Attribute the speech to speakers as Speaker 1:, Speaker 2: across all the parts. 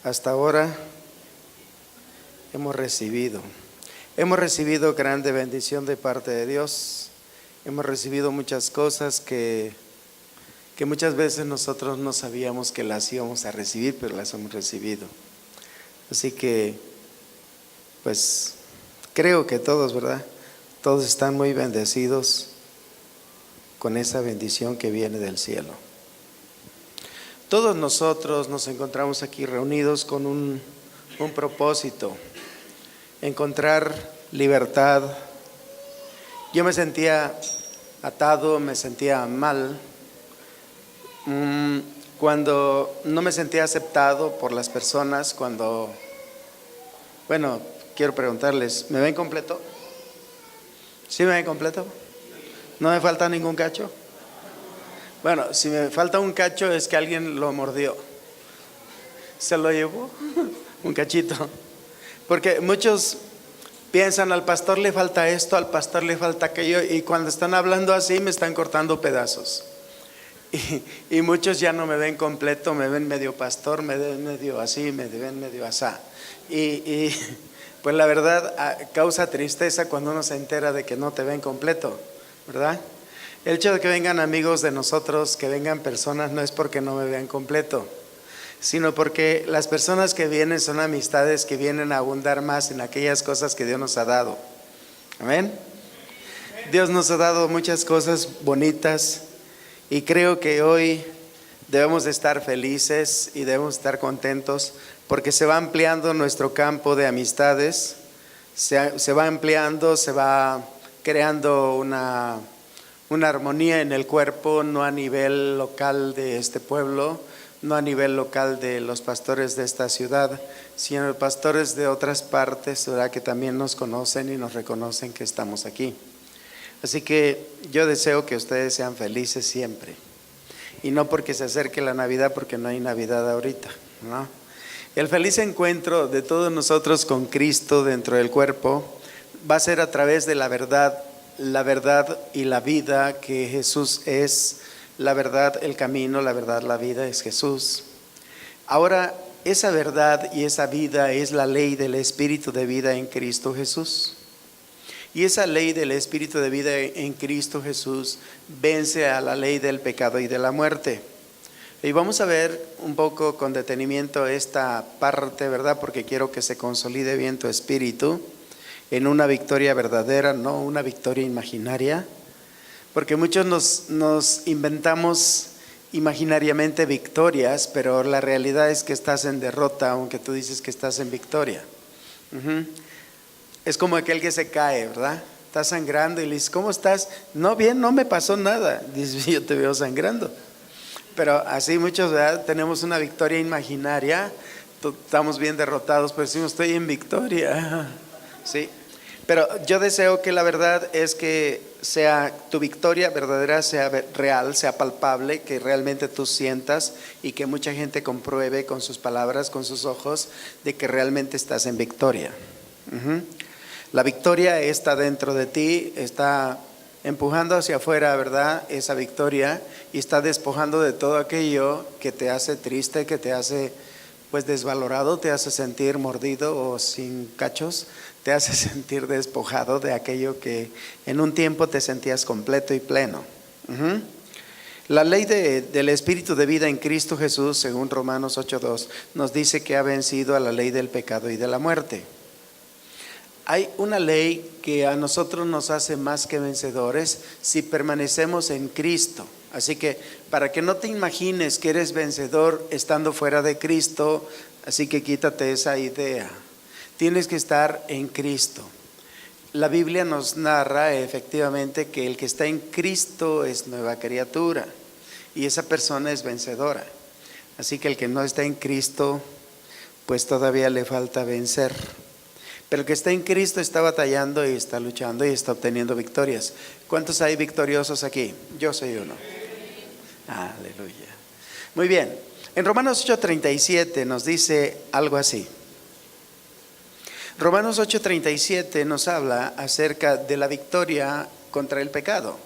Speaker 1: hasta ahora hemos recibido grande bendición de parte de Dios. Hemos recibido muchas cosas que muchas veces nosotros no sabíamos que las íbamos a recibir, pero las hemos recibido. Así que, pues, creo que todos, ¿verdad? Todos están muy bendecidos con esa bendición que viene del cielo. Todos nosotros nos encontramos aquí reunidos con un propósito: encontrar libertad. Yo me sentía atado, me sentía mal cuando no me sentía aceptado por las personas. Quiero preguntarles, ¿me ven completo? ¿Sí me ven completo? ¿No me falta ningún cacho? Bueno, si me falta un cacho es que alguien lo mordió, se lo llevó, un cachito. Porque muchos piensan, al pastor le falta esto, al pastor le falta aquello, y cuando están hablando así me están cortando pedazos. Y muchos ya no me ven completo, me ven medio pastor, me ven medio así, me ven medio asá. Y pues la verdad causa tristeza cuando uno se entera de que no te ven completo, ¿verdad? El hecho de que vengan amigos de nosotros, que vengan personas, no es porque no me vean completo, sino porque las personas que vienen son amistades que vienen a abundar más en aquellas cosas que Dios nos ha dado. Amén. Dios nos ha dado muchas cosas bonitas y creo que hoy debemos de estar felices y debemos estar contentos porque se va ampliando nuestro campo de amistades, se va ampliando, se va creando una armonía en el cuerpo, no a nivel local de este pueblo, no a nivel local de los pastores de esta ciudad, sino pastores de otras partes, ¿verdad?, que también nos conocen y nos reconocen que estamos aquí. Así que yo deseo que ustedes sean felices siempre, y no porque se acerque la Navidad, porque no hay Navidad ahorita, ¿no? El feliz encuentro de todos nosotros con Cristo dentro del cuerpo va a ser a través de la verdad y la vida, que Jesús es la verdad, el camino, la verdad, la vida es Jesús. Ahora, esa verdad y esa vida es la ley del Espíritu de vida en Cristo Jesús. Y esa ley del Espíritu de vida en Cristo Jesús vence a la ley del pecado y de la muerte. Y vamos a ver un poco con detenimiento esta parte, ¿verdad? Porque quiero que se consolide bien tu espíritu en una victoria verdadera, no una victoria imaginaria. Porque muchos nos inventamos imaginariamente victorias, pero la realidad es que estás en derrota, aunque tú dices que estás en victoria. Es como aquel que se cae, ¿verdad? Está sangrando y le dices, ¿cómo estás? No, bien, no me pasó nada. Dices, yo te veo sangrando. Pero así muchos, ¿verdad?, tenemos una victoria imaginaria, estamos bien derrotados, pero decimos, estoy en victoria. Sí. Pero yo deseo que la verdad es que sea tu victoria verdadera, sea real, sea palpable, que realmente tú sientas y que mucha gente compruebe con sus palabras, con sus ojos, de que realmente estás en victoria. La victoria está dentro de ti, está empujando hacia afuera, ¿verdad?, esa victoria, y está despojando de todo aquello que te hace triste, que te hace pues desvalorado, te hace sentir mordido o sin cachos, te hace sentir despojado de aquello que en un tiempo te sentías completo y pleno. La ley del Espíritu de vida en Cristo Jesús, según Romanos 8:2, nos dice que ha vencido a la ley del pecado y de la muerte. Hay una ley que a nosotros nos hace más que vencedores si permanecemos en Cristo. Así que para que no te imagines que eres vencedor estando fuera de Cristo, así que quítate esa idea. Tienes que estar en Cristo. La Biblia nos narra efectivamente que el que está en Cristo es nueva criatura y esa persona es vencedora. Así que el que no está en Cristo, pues todavía le falta vencer. Pero el que está en Cristo está batallando y está luchando y está obteniendo victorias. ¿Cuántos hay victoriosos aquí? Yo soy uno. Aleluya. Muy bien. En Romanos 8:37 nos dice algo así. Romanos 8:37 nos habla acerca de la victoria contra el pecado.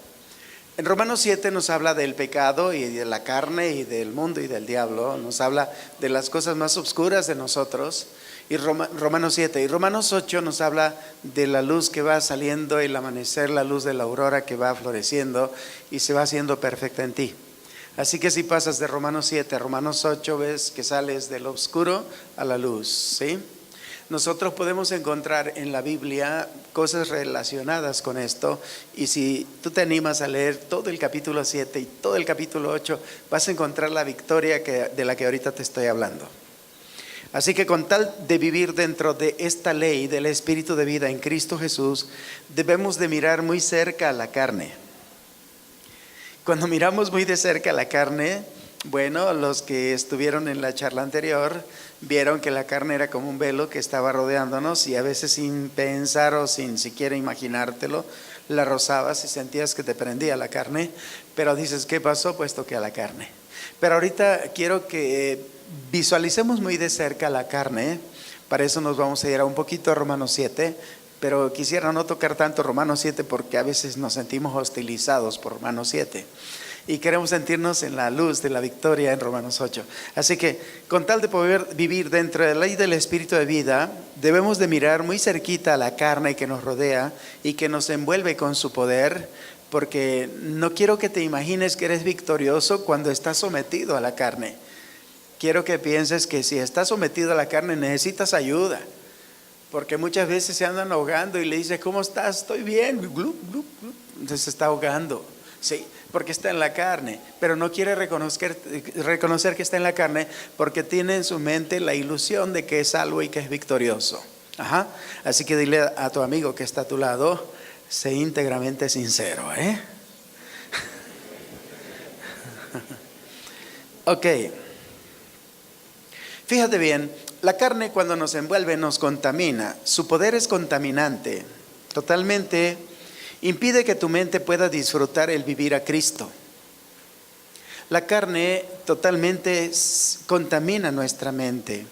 Speaker 1: En Romanos 7 nos habla del pecado y de la carne y del mundo y del diablo. Nos habla de las cosas más oscuras de nosotros. Y Romanos 7 y Romanos 8 nos habla de la luz que va saliendo, el amanecer, la luz de la aurora que va floreciendo y se va haciendo perfecta en ti. Así que si pasas de Romanos 7 a Romanos 8, ves que sales del oscuro a la luz, ¿sí? Nosotros podemos encontrar en la Biblia cosas relacionadas con esto, y si tú te animas a leer todo el capítulo 7 y todo el capítulo 8, vas a encontrar la victoria de la que ahorita te estoy hablando. Así que con tal de vivir dentro de esta ley del Espíritu de vida en Cristo Jesús, debemos de mirar muy cerca a la carne. Cuando miramos muy de cerca a la carne, bueno, los que estuvieron en la charla anterior vieron que la carne era como un velo que estaba rodeándonos, y a veces sin pensar o sin siquiera imaginártelo, la rozabas y sentías que te prendía la carne, pero dices, ¿qué pasó? Pues toqué a la carne. Pero ahorita quiero que visualicemos muy de cerca la carne. Para eso nos vamos a ir a un poquito a Romanos 7, pero quisiera no tocar tanto Romanos 7 porque a veces nos sentimos hostilizados por Romanos 7 y queremos sentirnos en la luz de la victoria en Romanos 8. Así que con tal de poder vivir dentro de la ley del Espíritu de vida, debemos de mirar muy cerquita a la carne que nos rodea y que nos envuelve con su poder, porque no quiero que te imagines que eres victorioso cuando estás sometido a la carne. Quiero que pienses que si estás sometido a la carne necesitas ayuda, porque muchas veces se andan ahogando y le dices, ¿cómo estás? Estoy bien, glup, glup, glup. Entonces se está ahogando, sí, porque está en la carne, pero no quiere reconocer que está en la carne, porque tiene en su mente la ilusión de que es salvo y que es victorioso. Ajá. Así que dile a tu amigo que está a tu lado, sé íntegramente sincero, Ok. Fíjate bien, la carne cuando nos envuelve nos contamina. Su poder es contaminante, totalmente impide que tu mente pueda disfrutar el vivir a Cristo. La carne totalmente contamina nuestra mente.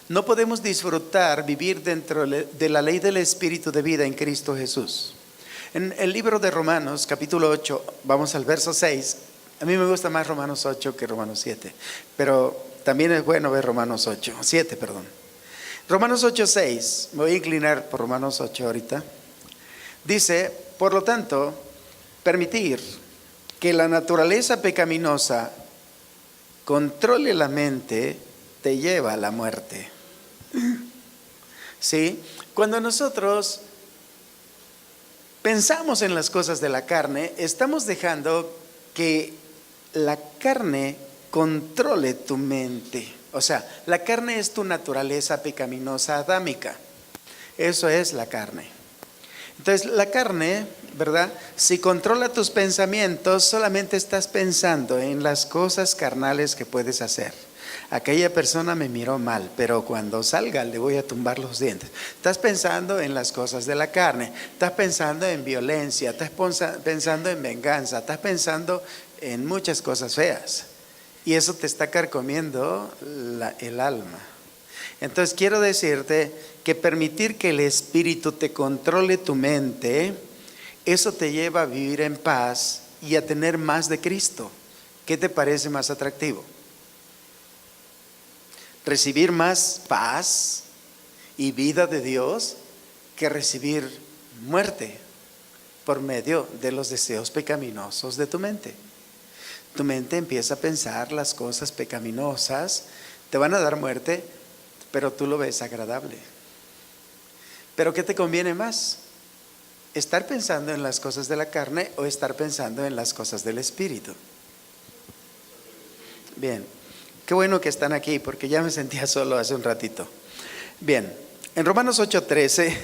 Speaker 1: No podemos disfrutar vivir dentro de la ley del Espíritu de vida en Cristo Jesús. En el libro de Romanos, capítulo 8, vamos al verso 6. A mí me gusta más Romanos 8 que Romanos 7, pero también es bueno ver Romanos 7, perdón. Romanos 8, 6, me voy a inclinar por Romanos 8 ahorita. Dice, por lo tanto, permitir que la naturaleza pecaminosa controle la mente te lleva a la muerte. ¿Sí? Cuando nosotros pensamos en las cosas de la carne, estamos dejando que la carne controle tu mente. O sea, la carne es tu naturaleza pecaminosa adámica. Eso es la carne. Entonces, la carne, ¿verdad? Si controla tus pensamientos, solamente estás pensando en las cosas carnales que puedes hacer. Aquella persona me miró mal, pero cuando salga le voy a tumbar los dientes. Estás pensando en las cosas de la carne, estás pensando en violencia, estás pensando en venganza, estás pensando en muchas cosas feas. Y eso te está carcomiendo el alma. Entonces quiero decirte que permitir que el Espíritu te controle tu mente, eso te lleva a vivir en paz y a tener más de Cristo. ¿Qué te parece más atractivo? ¿Recibir más paz y vida de Dios que recibir muerte por medio de los deseos pecaminosos de tu mente? Tu mente empieza a pensar las cosas pecaminosas, te van a dar muerte, pero tú lo ves agradable. ¿Pero qué te conviene más? ¿Estar pensando en las cosas de la carne o estar pensando en las cosas del Espíritu? Bien, qué bueno que están aquí porque ya me sentía solo hace un ratito. Bien, en Romanos 8:13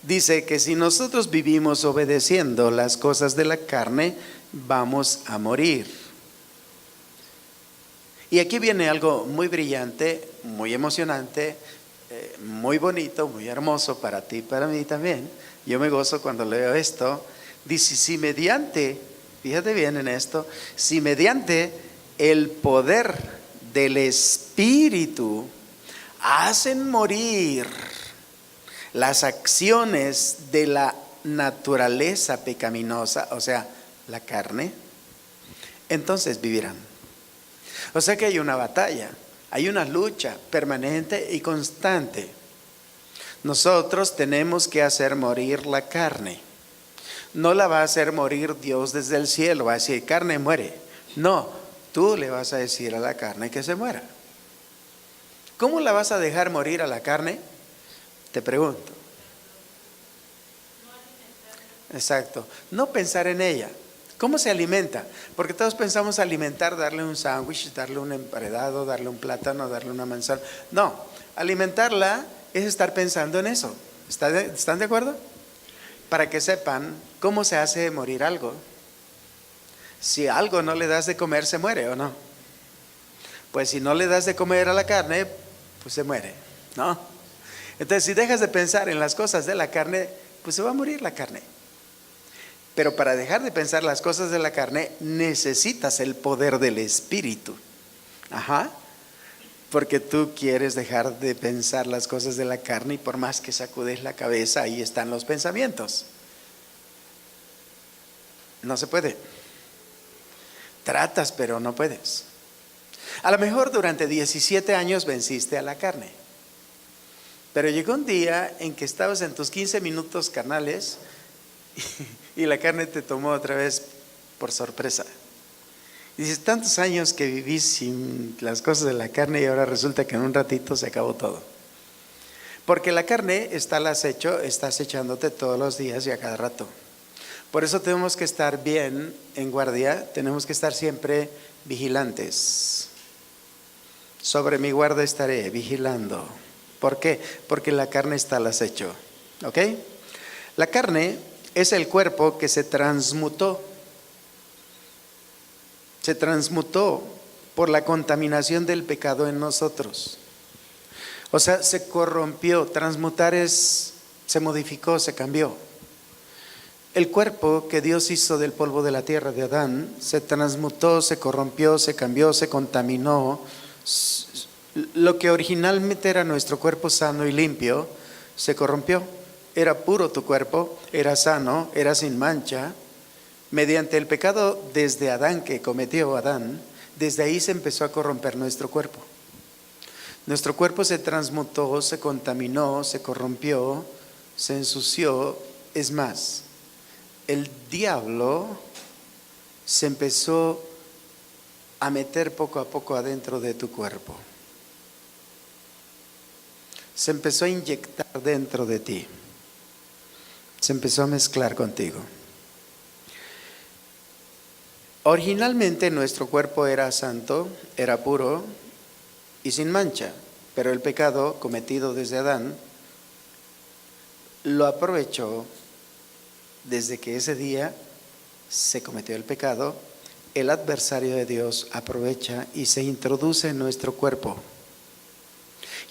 Speaker 1: dice que si nosotros vivimos obedeciendo las cosas de la carne, vamos a morir. Y aquí viene algo muy brillante, muy emocionante, muy bonito, muy hermoso para ti y para mí también. Yo me gozo cuando leo esto. Dice, si mediante, fíjate bien en esto, si mediante el poder del Espíritu hacen morir las acciones de la naturaleza pecaminosa, o sea, la carne, entonces vivirán. O sea que hay una batalla, hay una lucha permanente y constante. Nosotros tenemos que hacer morir la carne. No la va a hacer morir Dios desde el cielo, va a decir, carne muere. No, tú le vas a decir a la carne que se muera. ¿Cómo la vas a dejar morir a la carne? Te pregunto. Exacto, no pensar en ella. ¿Cómo se alimenta? Porque todos pensamos alimentar, darle un sándwich, darle un emparedado, darle un plátano, darle una manzana. No, alimentarla es estar pensando en eso. ¿Están de acuerdo? Para que sepan cómo se hace morir algo. Si algo no le das de comer, se muere o no. Pues si no le das de comer a la carne, pues se muere, ¿no? Entonces, si dejas de pensar en las cosas de la carne, pues se va a morir la carne. Pero para dejar de pensar las cosas de la carne, necesitas el poder del Espíritu. Ajá. Porque tú quieres dejar de pensar las cosas de la carne y por más que sacudes la cabeza, ahí están los pensamientos. No se puede. Tratas, pero no puedes. A lo mejor durante 17 años venciste a la carne. Pero llegó un día en que estabas en tus 15 minutos carnales y la carne te tomó otra vez por sorpresa. Y dices, tantos años que viví sin las cosas de la carne y ahora resulta que en un ratito se acabó todo. Porque la carne está al acecho, está acechándote todos los días y a cada rato. Por eso tenemos que estar bien en guardia, tenemos que estar siempre vigilantes. Sobre mi guarda estaré vigilando. ¿Por qué? Porque la carne está al acecho. ¿Ok? La carne es el cuerpo que se transmutó. Se transmutó por la contaminación del pecado en nosotros. O sea, se corrompió. Transmutar es, se modificó, se cambió. El cuerpo que Dios hizo del polvo de la tierra de Adán se transmutó, se corrompió, se cambió, se contaminó. Lo que originalmente era nuestro cuerpo sano y limpio, se corrompió. Era puro tu cuerpo, era sano, era sin mancha. Mediante el pecado desde Adán que cometió Adán, desde ahí se empezó a corromper nuestro cuerpo. Nuestro cuerpo se transmutó, se contaminó, se corrompió, se ensució. Es más, el diablo se empezó a meter poco a poco adentro de tu cuerpo. Se empezó a inyectar dentro de ti. Se empezó a mezclar contigo. Originalmente nuestro cuerpo era santo, era puro y sin mancha, pero el pecado cometido desde Adán lo aprovechó. Desde que ese día se cometió el pecado, el adversario de Dios aprovecha y se introduce en nuestro cuerpo.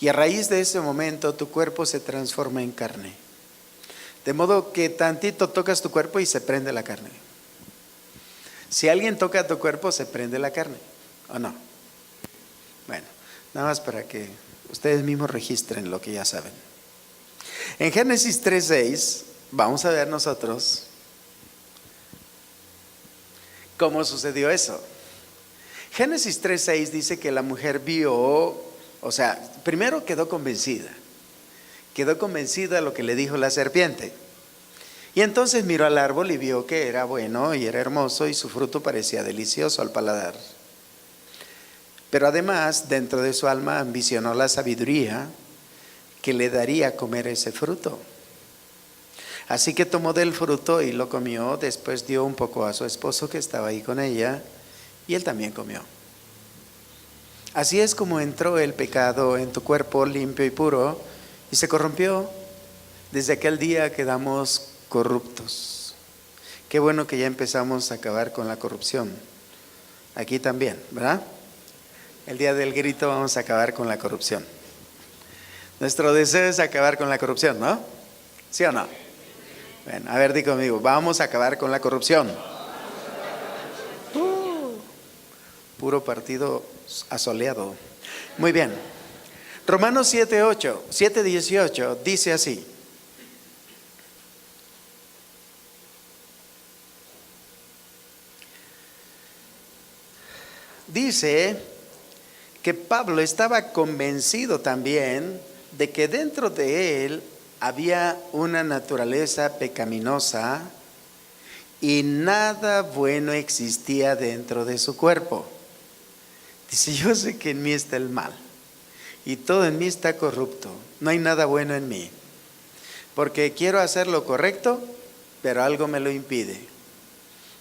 Speaker 1: Y a raíz de ese momento tu cuerpo se transforma en carne. De modo que tantito tocas tu cuerpo y se prende la carne. Si alguien toca tu cuerpo, se prende la carne, ¿o no? Bueno, nada más para que ustedes mismos registren lo que ya saben. En Génesis 3:6 vamos a ver nosotros cómo sucedió eso. Génesis 3:6 dice que la mujer vio, o sea, primero quedó convencida de lo que le dijo la serpiente. Y entonces miró al árbol y vio que era bueno y era hermoso y su fruto parecía delicioso al paladar. Pero además, dentro de su alma ambicionó la sabiduría que le daría a comer ese fruto. Así que tomó del fruto y lo comió, después dio un poco a su esposo que estaba ahí con ella y él también comió. Así es como entró el pecado en tu cuerpo limpio y puro y se corrompió. Desde aquel día quedamos corruptos. Qué bueno que ya empezamos a acabar con la corrupción. Aquí también, ¿verdad? El día del grito vamos a acabar con la corrupción. Nuestro deseo es acabar con la corrupción, ¿no? ¿Sí o no? Bueno, a ver, di conmigo, vamos a acabar con la corrupción. Puro partido asoleado. Muy bien. Romanos 7:18 dice así. dice que Pablo estaba convencido también de que dentro de él había una naturaleza pecaminosa y nada bueno existía dentro de su cuerpo. Dice, yo sé que en mí está el mal y todo en mí está corrupto, no hay nada bueno en mí, porque quiero hacer lo correcto, pero algo me lo impide.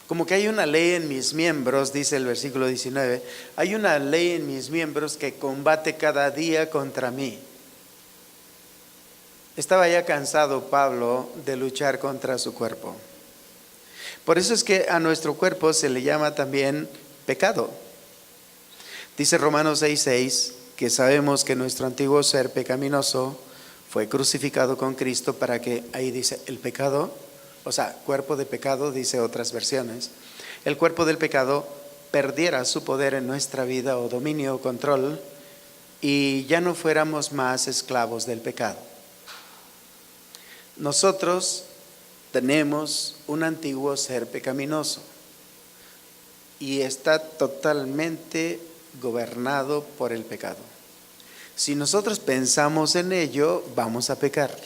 Speaker 1: Como que hay una ley en mis miembros, dice el versículo 19, hay una ley en mis miembros que combate cada día contra mí. Estaba ya cansado Pablo de luchar contra su cuerpo. Por eso es que a nuestro cuerpo se le llama también pecado. Dice Romanos 6:6 que sabemos que nuestro antiguo ser pecaminoso fue crucificado con Cristo para que, ahí dice, el pecado, o sea, cuerpo de pecado, dice otras versiones, el cuerpo del pecado perdiera su poder en nuestra vida o dominio o control y ya no fuéramos más esclavos del pecado. Nosotros tenemos un antiguo ser pecaminoso y está totalmente gobernado por el pecado. Si nosotros pensamos en ello, vamos a pecar.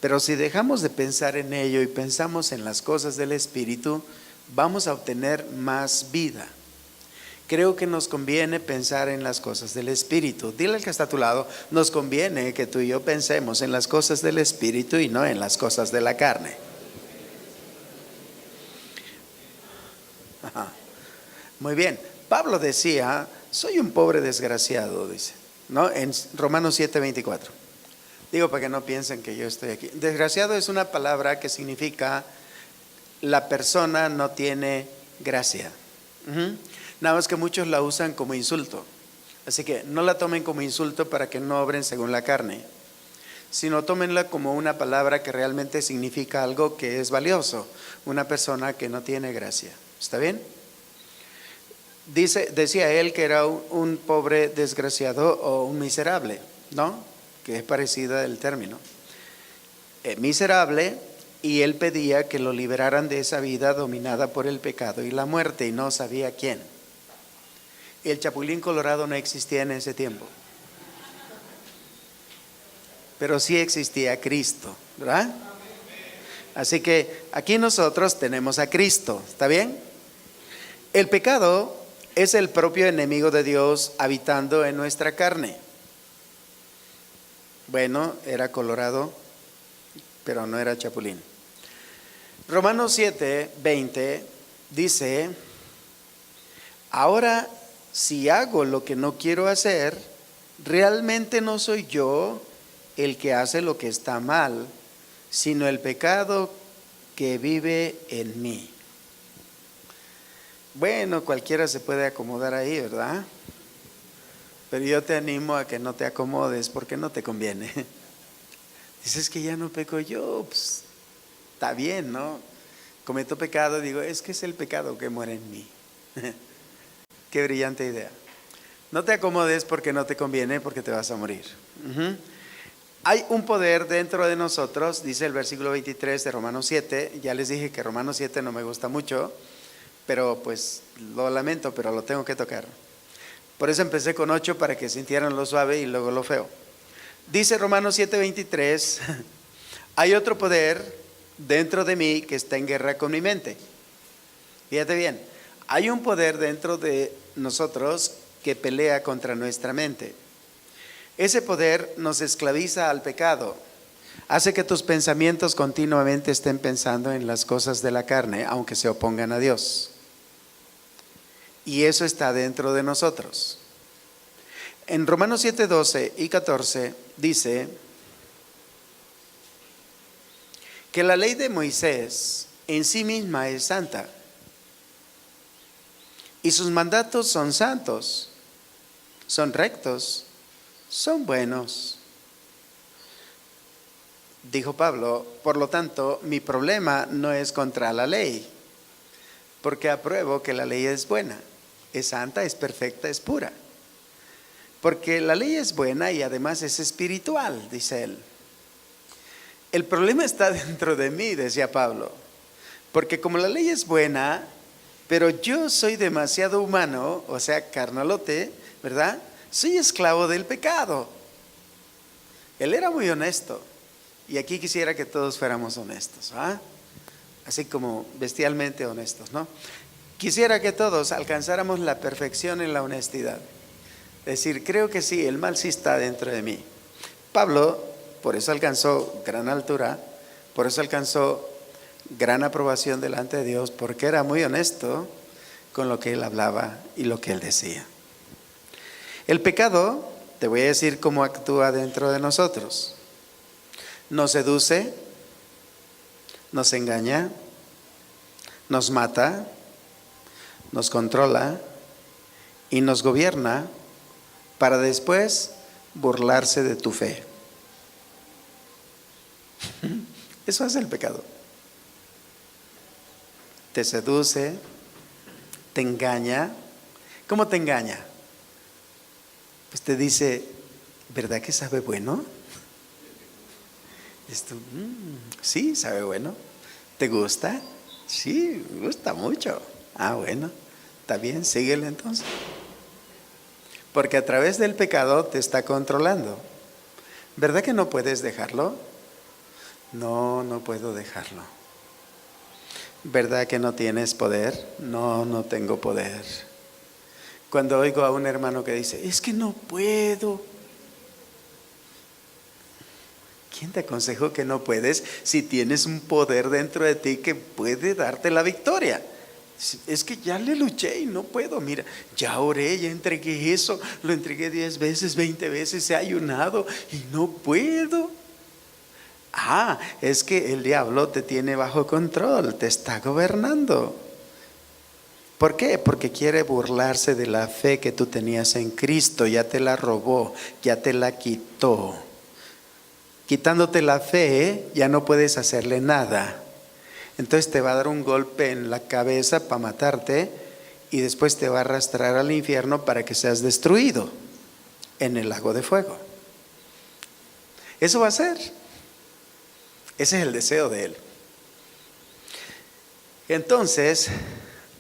Speaker 1: Pero si dejamos de pensar en ello y pensamos en las cosas del Espíritu, vamos a obtener más vida. Creo que nos conviene pensar en las cosas del Espíritu. Dile al que está a tu lado, nos conviene que tú y yo pensemos en las cosas del Espíritu y no en las cosas de la carne. Ajá. Muy bien, Pablo decía, soy un pobre desgraciado, dice, ¿no? En Romanos 7:24. Digo para que no piensen que yo estoy aquí. Desgraciado es una palabra que significa la persona no tiene gracia. Nada más que muchos la usan como insulto. Así que no la tomen como insulto para que no obren según la carne, sino tómenla como una palabra que realmente significa algo que es valioso. Una persona que no tiene gracia. ¿Está bien? Decía él que era un pobre desgraciado o un miserable, ¿no? Que es parecida el término. Miserable, y él pedía que lo liberaran de esa vida dominada por el pecado y la muerte, y no sabía quién. El chapulín colorado no existía en ese tiempo, pero sí existía Cristo, ¿verdad? Así que aquí nosotros tenemos a Cristo, ¿está bien? El pecado es el propio enemigo de Dios habitando en nuestra carne. Bueno, era colorado, pero no era chapulín. Romanos 7:20 dice, ahora si hago lo que no quiero hacer, realmente no soy yo el que hace lo que está mal, sino el pecado que vive en mí. Bueno, cualquiera se puede acomodar ahí, ¿verdad? Pero yo te animo a que no te acomodes porque no te conviene. Dices que ya no peco yo, pues está bien, ¿no? Cometo pecado, digo, es que es el pecado que muere en mí. Qué brillante idea. No te acomodes porque no te conviene, porque te vas a morir. Hay un poder dentro de nosotros, dice el versículo 23 de Romanos 7. Ya les dije que Romanos 7 no me gusta mucho, pero pues lo lamento, pero lo tengo que tocar. Por eso empecé con 8 para que sintieran lo suave y luego lo feo. Dice Romanos 7:23, hay otro poder dentro de mí que está en guerra con mi mente. Fíjate bien, hay un poder dentro de nosotros que pelea contra nuestra mente. Ese poder nos esclaviza al pecado, hace que tus pensamientos continuamente estén pensando en las cosas de la carne, aunque se opongan a Dios. Y eso está dentro de nosotros. En Romanos 7:12 y 14 dice que la ley de Moisés en sí misma es santa y sus mandatos son santos, son rectos, son buenos. Dijo Pablo, por lo tanto, mi problema no es contra la ley, porque apruebo que la ley es buena, es santa, es perfecta, es pura. Porque la ley es buena y además es espiritual, dice él. El problema está dentro de mí, decía Pablo, porque como la ley es buena, pero yo soy demasiado humano, o sea, carnalote, ¿verdad? Soy esclavo del pecado. Él era muy honesto. Y aquí quisiera que todos fuéramos honestos, ¿ah? Así como bestialmente honestos, ¿no? Quisiera que todos alcanzáramos la perfección en la honestidad. Es decir, creo que sí, el mal sí está dentro de mí. Pablo, por eso alcanzó gran altura, por eso alcanzó gran aprobación delante de Dios, porque era muy honesto con lo que él hablaba y lo que él decía. El pecado, te voy a decir cómo actúa dentro de nosotros. Nos seduce, nos engaña, nos mata, nos controla y nos gobierna para después burlarse de tu fe. Eso hace el pecado. Te seduce, te engaña. ¿Cómo te engaña? Pues te dice, ¿verdad que sabe bueno? Esto, sí, sabe bueno. ¿Te gusta? Sí, me gusta mucho. Ah, bueno, está bien, síguele entonces. Porque a través del pecado te está controlando. ¿Verdad que no puedes dejarlo? No, no puedo dejarlo. ¿Verdad que no tienes poder? No, no tengo poder. Cuando oigo a un hermano que dice, es que no puedo. ¿Quién te aconsejó que no puedes si tienes un poder dentro de ti que puede darte la victoria? Es que ya le luché y no puedo. Mira, ya oré, ya entregué eso, lo entregué 10 veces, 20 veces, he ayunado y no puedo. Ah, es que el diablo te tiene bajo control, te está gobernando. ¿Por qué? Porque quiere burlarse de la fe que tú tenías en Cristo, ya te la robó, ya te la quitó. Quitándote la fe, ya no puedes hacerle nada. Entonces te va a dar un golpe en la cabeza para matarte y después te va a arrastrar al infierno para que seas destruido en el lago de fuego. Eso va a ser. Ese es el deseo de él. Entonces,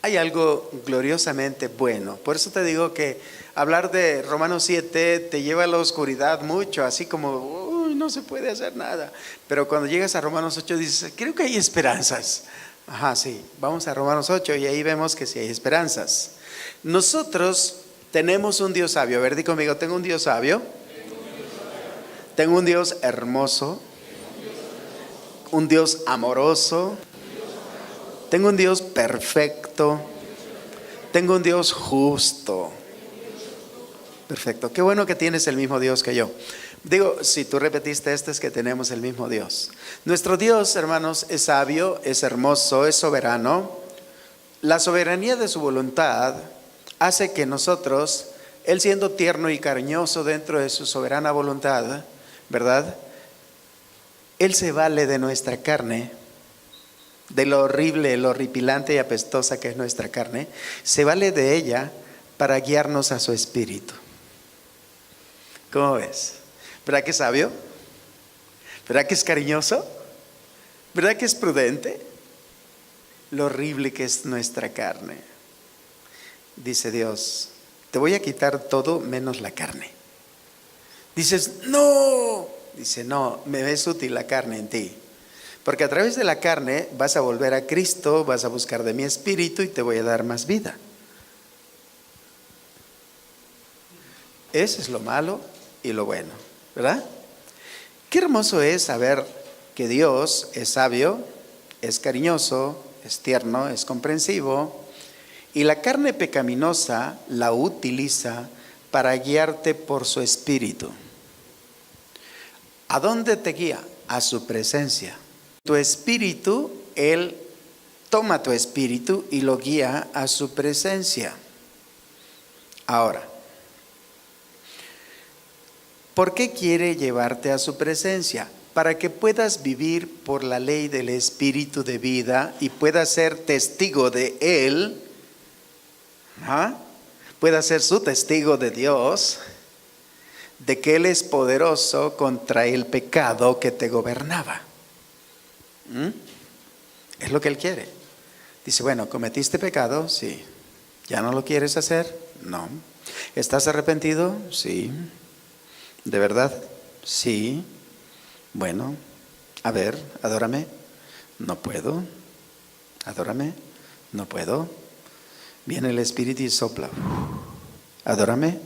Speaker 1: hay algo gloriosamente bueno. Por eso te digo que hablar de Romanos 7 te lleva a la oscuridad mucho, así como no se puede hacer nada. Pero cuando llegas a Romanos 8 dices, creo que hay esperanzas. Ajá, sí, vamos a Romanos 8 y ahí vemos que sí hay esperanzas. Nosotros tenemos un Dios sabio. A ver, di conmigo, tengo un Dios sabio. Tengo un Dios hermoso. Un Dios amoroso. Tengo un Dios perfecto. Tengo un Dios justo. Perfecto. Qué bueno que tienes el mismo Dios que yo. Digo, si tú repetiste esto es que tenemos el mismo Dios. Nuestro Dios, hermanos, es sabio, es hermoso, es soberano. La soberanía de su voluntad hace que nosotros, Él siendo tierno y cariñoso dentro de su soberana voluntad, ¿verdad? Él se vale de nuestra carne, de lo horrible, lo horripilante y apestosa que es nuestra carne, se vale de ella para guiarnos a su espíritu. ¿Cómo ves? ¿Verdad que es sabio? ¿Verdad que es cariñoso? ¿Verdad que es prudente? Lo horrible que es nuestra carne. Dice Dios, te voy a quitar todo menos la carne. Dices, no. Dice, no, me es útil la carne en ti. Porque a través de la carne vas a volver a Cristo, vas a buscar de mi espíritu y te voy a dar más vida. Eso es lo malo y lo bueno, ¿verdad? Qué hermoso es saber que Dios es sabio, es cariñoso, es tierno, es comprensivo, y la carne pecaminosa la utiliza para guiarte por su espíritu. ¿A dónde te guía? A su presencia. Tu espíritu, Él toma tu espíritu y lo guía a su presencia. Ahora, ¿por qué quiere llevarte a su presencia? Para que puedas vivir por la ley del espíritu de vida y puedas ser testigo de Él, puedas ser su testigo de Dios, de que Él es poderoso contra el pecado que te gobernaba. Es lo que Él quiere. Dice, bueno, ¿cometiste pecado? Sí. ¿Ya no lo quieres hacer? No. ¿Estás arrepentido? Sí. ¿De verdad? Sí. Bueno, a ver, adórame. No puedo. Adórame. No puedo. Viene el Espíritu y sopla. Adórame.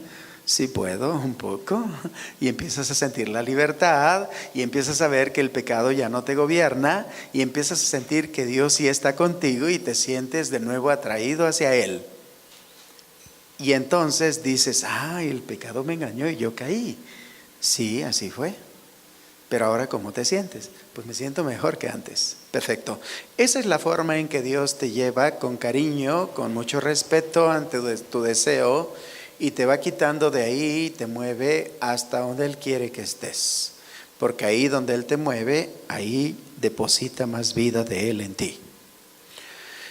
Speaker 1: Sí puedo, un poco. Y empiezas a sentir la libertad y empiezas a ver que el pecado ya no te gobierna y empiezas a sentir que Dios sí está contigo y te sientes de nuevo atraído hacia Él. Y entonces dices, el pecado me engañó y yo caí. Sí, así fue. Pero ahora, ¿cómo te sientes? Pues me siento mejor que antes. Perfecto. Esa es la forma en que Dios te lleva con cariño, con mucho respeto ante tu deseo, y te va quitando de ahí y te mueve hasta donde Él quiere que estés. Porque ahí donde Él te mueve, ahí deposita más vida de Él en ti.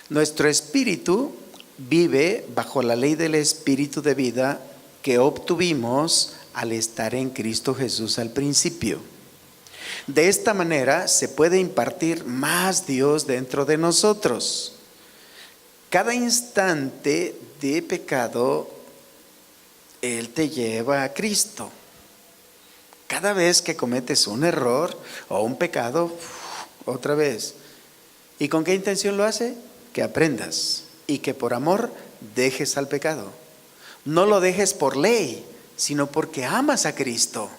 Speaker 1: Nuestro espíritu vive bajo la ley del espíritu de vida que obtuvimos al estar en Cristo Jesús al principio. De esta manera se puede impartir más Dios dentro de nosotros. Cada instante de pecado, Él te lleva a Cristo. Cada vez que cometes un error o un pecado, otra vez. ¿Y con qué intención lo hace? Que aprendas y que por amor dejes al pecado. No lo dejes por ley, sino porque amas a Cristo.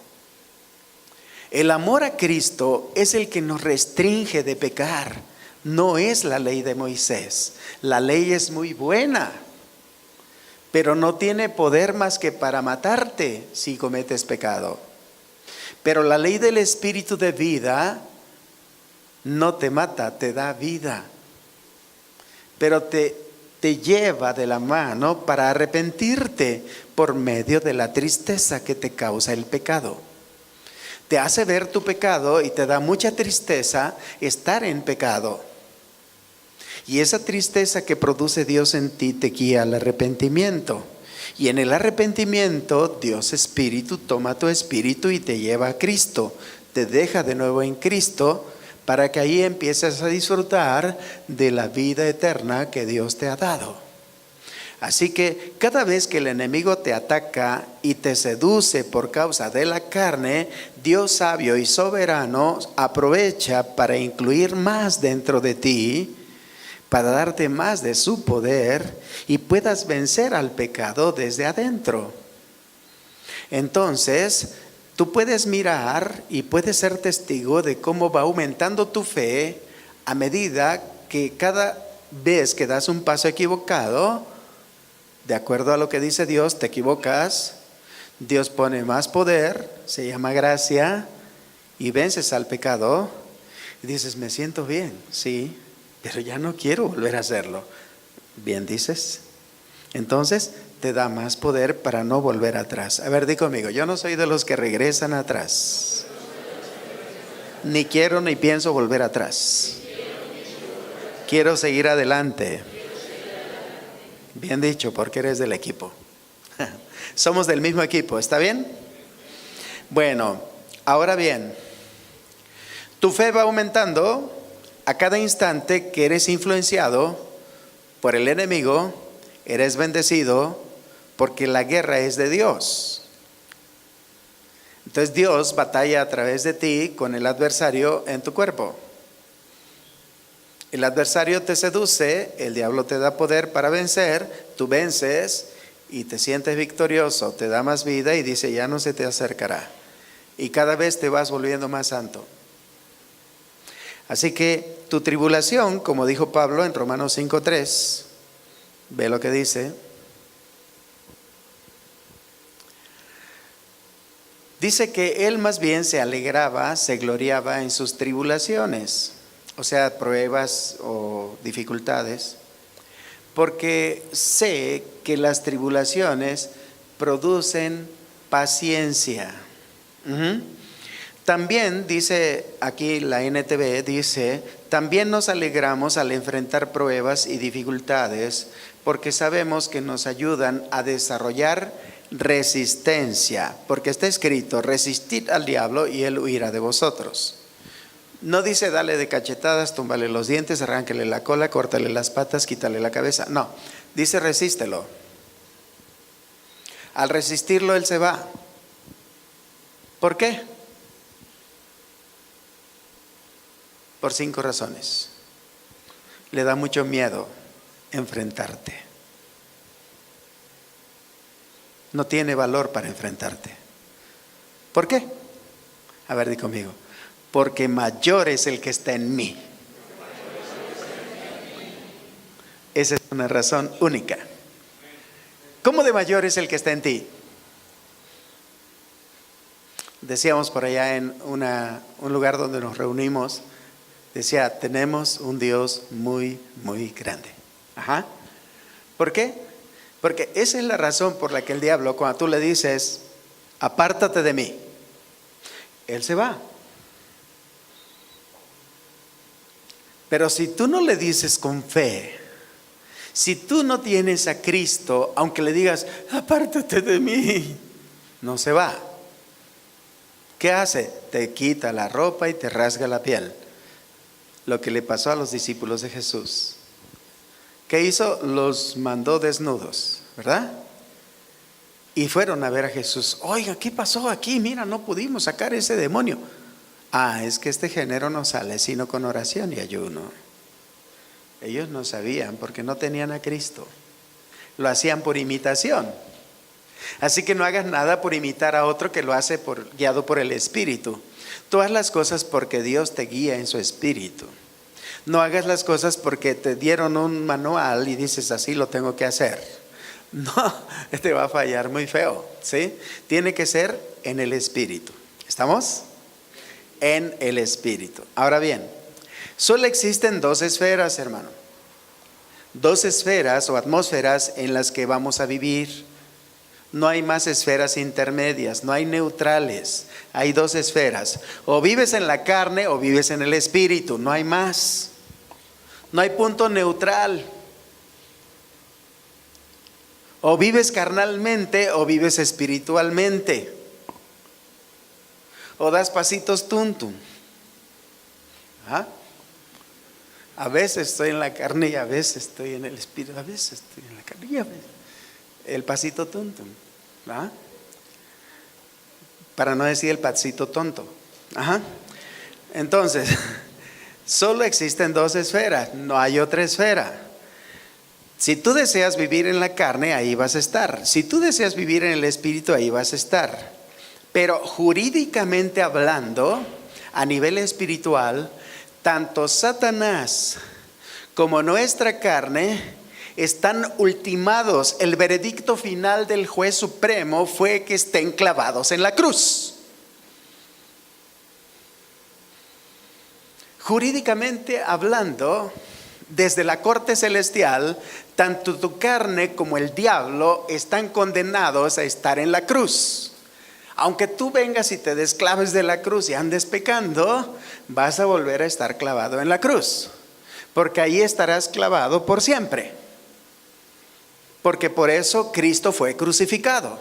Speaker 1: El amor a Cristo es el que nos restringe de pecar, no es la ley de Moisés. La ley es muy buena, pero no tiene poder más que para matarte si cometes pecado. Pero la ley del Espíritu de vida no te mata, te da vida. Pero te lleva de la mano para arrepentirte por medio de la tristeza que te causa el pecado. Te hace ver tu pecado y te da mucha tristeza estar en pecado. Y esa tristeza que produce Dios en ti te guía al arrepentimiento. Y en el arrepentimiento, Dios Espíritu toma tu espíritu y te lleva a Cristo. Te deja de nuevo en Cristo para que ahí empieces a disfrutar de la vida eterna que Dios te ha dado. Así que cada vez que el enemigo te ataca y te seduce por causa de la carne, Dios sabio y soberano aprovecha para incluir más dentro de ti, para darte más de su poder y puedas vencer al pecado desde adentro. Entonces, tú puedes mirar y puedes ser testigo de cómo va aumentando tu fe a medida que cada vez que das un paso equivocado, de acuerdo a lo que dice Dios, te equivocas, Dios pone más poder, se llama gracia, y vences al pecado, y dices, me siento bien, sí, pero ya no quiero volver a hacerlo. Bien dices. Entonces te da más poder para no volver atrás. A ver, di conmigo, yo no soy de los que regresan atrás. Ni quiero ni pienso volver atrás. Quiero seguir adelante. Bien dicho, porque eres del equipo. Somos del mismo equipo, ¿está bien? Bueno, ahora bien, tu fe va aumentando a cada instante que eres influenciado por el enemigo, eres bendecido porque la guerra es de Dios. Entonces Dios batalla a través de ti con el adversario en tu cuerpo. El adversario te seduce, el diablo te da poder para vencer, tú vences y te sientes victorioso, te da más vida y dice ya no se te acercará. Y cada vez te vas volviendo más santo. Así que tu tribulación, como dijo Pablo en Romanos 5:3, ve lo que dice. Dice que él más bien se alegraba, se gloriaba en sus tribulaciones, o sea, pruebas o dificultades, porque sé que las tribulaciones producen paciencia. También dice aquí la NTV, dice, también nos alegramos al enfrentar pruebas y dificultades porque sabemos que nos ayudan a desarrollar resistencia, porque está escrito, resistid al diablo y él huirá de vosotros. No dice dale de cachetadas, túmbale los dientes, arránquele la cola, córtale las patas, quítale la cabeza. No, dice resístelo. Al resistirlo él se va. ¿Por qué? Por 5 razones. Le da mucho miedo enfrentarte. No tiene valor para enfrentarte. ¿Por qué? A ver, di conmigo. Porque mayor es el que está en mí. Esa es una razón única. ¿Cómo de mayor es el que está en ti? Decíamos por allá en un lugar donde nos reunimos, decía, tenemos un Dios muy, muy grande. Ajá. ¿Por qué? Porque esa es la razón por la que el diablo, cuando tú le dices, apártate de mí, él se va. Pero si tú no le dices con fe, si tú no tienes a Cristo, aunque le digas, apártate de mí, no se va. ¿Qué hace? Te quita la ropa y te rasga la piel. Lo que le pasó a los discípulos de Jesús. ¿Qué hizo? Los mandó desnudos, ¿verdad? Y fueron a ver a Jesús. Oiga, ¿qué pasó aquí? Mira, no pudimos sacar ese demonio. Es que este género no sale sino con oración y ayuno. Ellos no sabían porque no tenían a Cristo. Lo hacían por imitación. Así que no hagas nada por imitar a otro que lo hace guiado por el Espíritu. Tú haz las cosas porque Dios te guía en su Espíritu. No hagas las cosas porque te dieron un manual y dices así lo tengo que hacer. No, te va a fallar muy feo, ¿sí? Tiene que ser en el Espíritu. ¿Estamos? En el Espíritu. Ahora bien, solo existen 2 esferas, hermano. 2 esferas o atmósferas en las que vamos a vivir. No hay más esferas intermedias, no hay neutrales. Hay 2 esferas. O vives en la carne o vives en el Espíritu. No hay más. No hay punto neutral. O vives carnalmente o vives espiritualmente. O das pasitos tuntum. A veces estoy en la carne y a veces estoy en el espíritu. A veces estoy en la carne y a veces el pasito tuntum. Para no decir el pasito tonto. Entonces, solo existen 2 esferas, no hay otra esfera. Si tú deseas vivir en la carne, ahí vas a estar. Si tú deseas vivir en el espíritu, ahí vas a estar. Pero jurídicamente hablando, a nivel espiritual, tanto Satanás como nuestra carne están ultimados. El veredicto final del juez supremo fue que estén clavados en la cruz. Jurídicamente hablando, desde la corte celestial, tanto tu carne como el diablo están condenados a estar en la cruz. Aunque tú vengas y te desclaves de la cruz y andes pecando, vas a volver a estar clavado en la cruz, porque ahí estarás clavado por siempre. Porque por eso Cristo fue crucificado.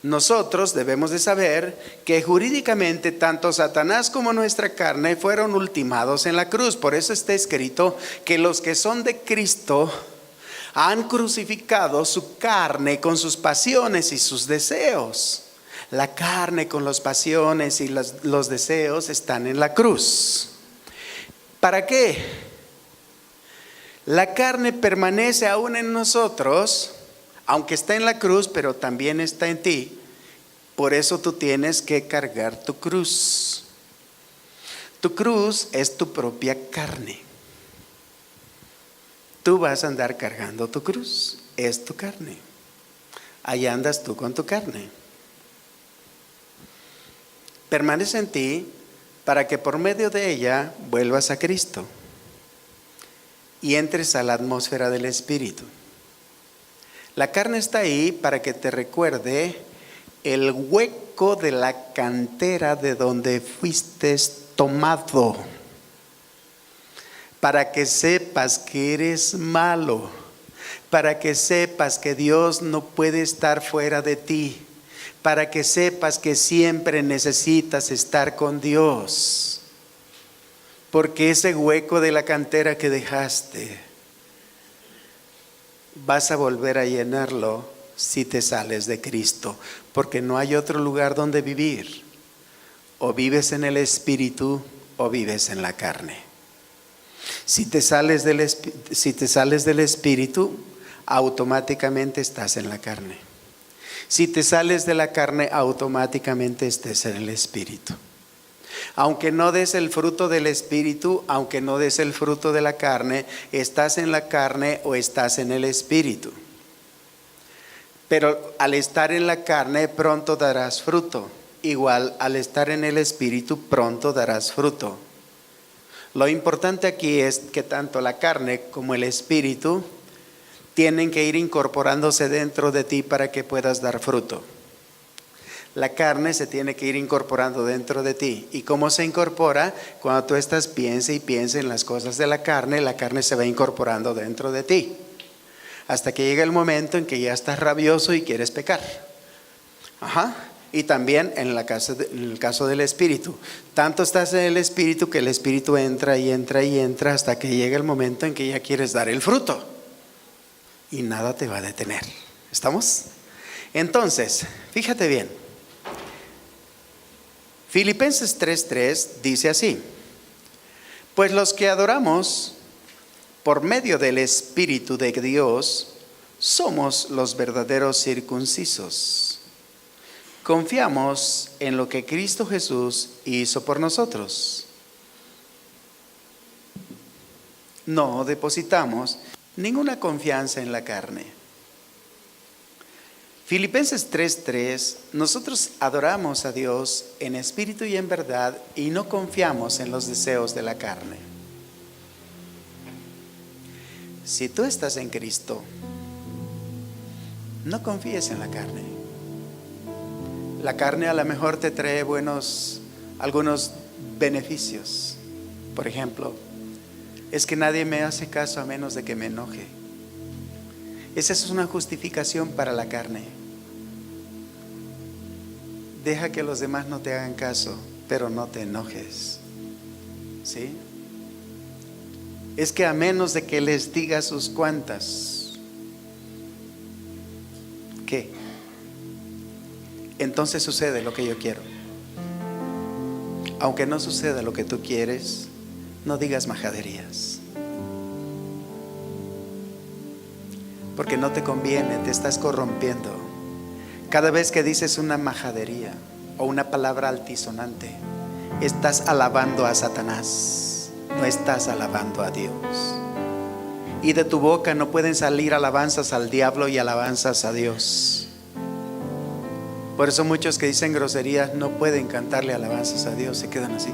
Speaker 1: Nosotros debemos de saber que jurídicamente tanto Satanás como nuestra carne fueron ultimados en la cruz. Por eso está escrito que los que son de Cristo han crucificado su carne con sus pasiones y sus deseos. La carne con las pasiones y los deseos están en la cruz. ¿Para qué? La carne permanece aún en nosotros, aunque está en la cruz, pero también está en ti. Por eso tú tienes que cargar tu cruz. Tu cruz es tu propia carne. Tú vas a andar cargando tu cruz, es tu carne. Ahí andas tú con tu carne. Permanece en ti para que por medio de ella vuelvas a Cristo y entres a la atmósfera del Espíritu. La carne está ahí para que te recuerde el hueco de la cantera de donde fuiste tomado, para que sepas que eres malo, para que sepas que Dios no puede estar fuera de ti, para que sepas que siempre necesitas estar con Dios. Porque ese hueco de la cantera que dejaste, vas a volver a llenarlo si te sales de Cristo. Porque no hay otro lugar donde vivir. O vives en el Espíritu o vives en la carne. Si te sales del Espíritu, automáticamente estás en la carne. Si te sales de la carne, automáticamente estés en el Espíritu. Aunque no des el fruto del Espíritu, aunque no des el fruto de la carne, estás en la carne o estás en el Espíritu. Pero al estar en la carne, pronto darás fruto. Igual, al estar en el Espíritu, pronto darás fruto. Lo importante aquí es que tanto la carne como el Espíritu tienen que ir incorporándose dentro de ti para que puedas dar fruto. La carne se tiene que ir incorporando dentro de ti. ¿Y cómo se incorpora? Cuando tú estás piensa y piensa en las cosas de la carne se va incorporando dentro de ti. Hasta que llega el momento en que ya estás rabioso y quieres pecar. Y también en el caso del Espíritu. Tanto estás en el Espíritu que el Espíritu entra y entra y entra hasta que llega el momento en que ya quieres dar el fruto. Y nada te va a detener. ¿Estamos? Entonces, fíjate bien. Filipenses 3:3 dice así: pues los que adoramos por medio del Espíritu de Dios somos los verdaderos circuncisos. Confiamos en lo que Cristo Jesús hizo por nosotros. No depositamos ninguna confianza en la carne. Filipenses 3:3, nosotros adoramos a Dios en espíritu y en verdad y no confiamos en los deseos de la carne. Si tú estás en Cristo, no confíes en la carne. La carne a lo mejor te trae algunos beneficios. Por ejemplo, es que nadie me hace caso a menos de que me enoje. Esa es una justificación para la carne. Deja que los demás no te hagan caso, pero no te enojes. ¿Sí? Es que a menos de que les diga sus cuantas, ¿qué? Entonces sucede lo que yo quiero. Aunque no suceda lo que tú quieres, no digas majaderías. Porque no te conviene, te estás corrompiendo. Cada vez que dices una majadería o una palabra altisonante, estás alabando a Satanás, no estás alabando a Dios. Y de tu boca no pueden salir alabanzas al diablo y alabanzas a Dios. Por eso muchos que dicen groserías no pueden cantarle alabanzas a Dios, se quedan así.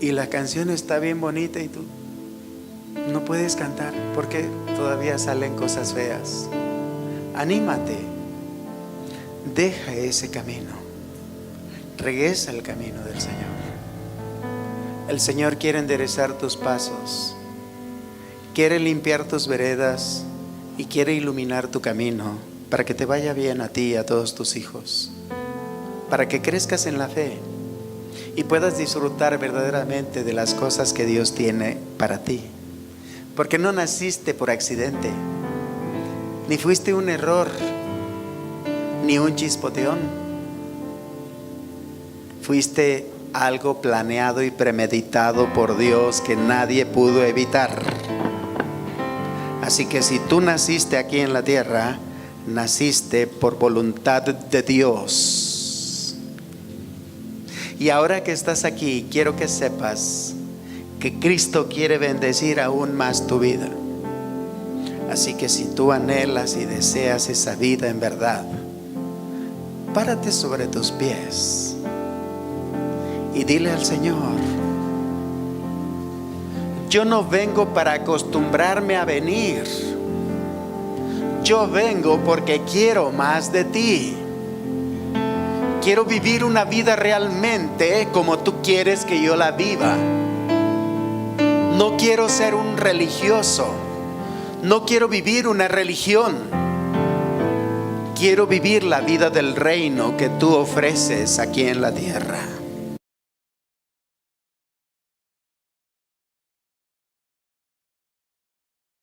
Speaker 1: Y la canción está bien bonita y tú no puedes cantar porque todavía salen cosas feas. Anímate. Deja ese camino. Regresa al camino del Señor. El Señor quiere enderezar tus pasos. Quiere limpiar tus veredas y quiere iluminar tu camino para que te vaya bien a ti y a todos tus hijos. Para que crezcas en la fe y puedas disfrutar verdaderamente de las cosas que Dios tiene para ti. Porque no naciste por accidente, ni fuiste un error, ni un chispoteón. Fuiste algo planeado y premeditado por Dios que nadie pudo evitar. Así que si tú naciste aquí en la tierra, naciste por voluntad de Dios. Y ahora que estás aquí, quiero que sepas que Cristo quiere bendecir aún más tu vida. Así que si tú anhelas y deseas esa vida en verdad, párate sobre tus pies y dile al Señor: yo no vengo para acostumbrarme a venir, yo vengo porque quiero más de ti. Quiero vivir una vida realmente como tú quieres que yo la viva. No quiero ser un religioso, no quiero vivir una religión. Quiero vivir la vida del reino que tú ofreces aquí en la tierra.